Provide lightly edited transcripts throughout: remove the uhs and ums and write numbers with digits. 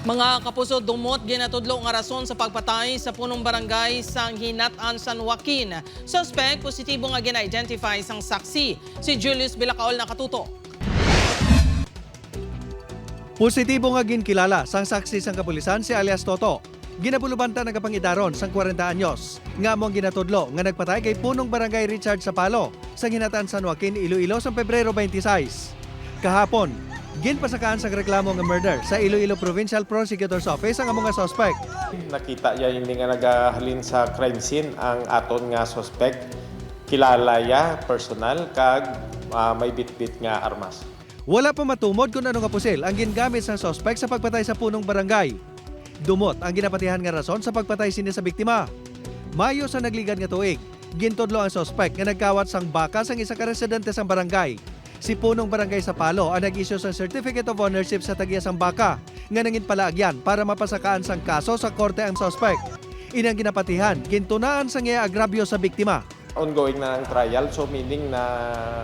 Mga kapuso, dumot ginatudlo nga rason sa pagpatay sa punong barangay sang Hinat-an, San Joaquin. Suspect, positibo nga gina-identify sang saksi. Si Julius Bilacaol nakatuto. Positibo nga ginkilala sang saksi sang kapulisan si alias Toto. Ginabulubanta nga pangidaron sang 40 anyos. Nga mo ang ginatudlo nga nagpatay kay punong barangay Richard Sapalo sang Hinat-an, San Joaquin, Iloilo sang Pebrero 26. Kahapon, ginpasakaan sang reklamo nga murder sa Iloilo Provincial Prosecutor's Office ang mga suspect. Nakita niya hindi nga nagahalin sa crime scene ang aton nga suspect. Kilala ya personal kag may bitbit nga armas. Wala pa matumod kung ano nga pusil ang gingamit sang suspect sa pagpatay sa punong barangay. Dumot ang ginapatihan nga rason sa pagpatay sini sa biktima. Mayo sa nagligad nga tuig, gintudlo ang suspect nga nagkawat sang baka sang isa ka residente sang barangay. Si punong barangay sa Palo ang nag-issue sa Certificate of Ownership sa tagiya sang baka nga nangin palaagyan para mapasakaan sang kaso sa korte ang suspect. Inang ginapatihan, gintunaan sang iya agrabyo sa biktima. Ongoing na ang trial, so meaning na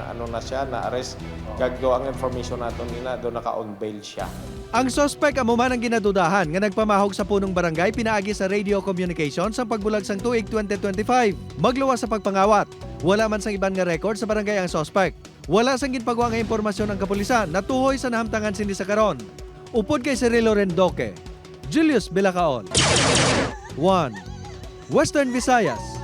ano na siya, na arrest. Gagawa ang information natin nila, doon naka-on bail siya. Ang suspect amo man ang ginadudahan nga nagpamahog sa punong barangay pinaagi sa radio communication sa pagbulag sang tuig 2025. Magluwas sa pagpangawat. Wala man sang iban nga record sa barangay ang suspect. Wala sang ginpagawa nga impormasyon ang kapulisan na tuhoy sa nahamtangan sindi sa karon. Upod kay Cirilo Rendoque, Julius Bilacaol. 1. Western Visayas.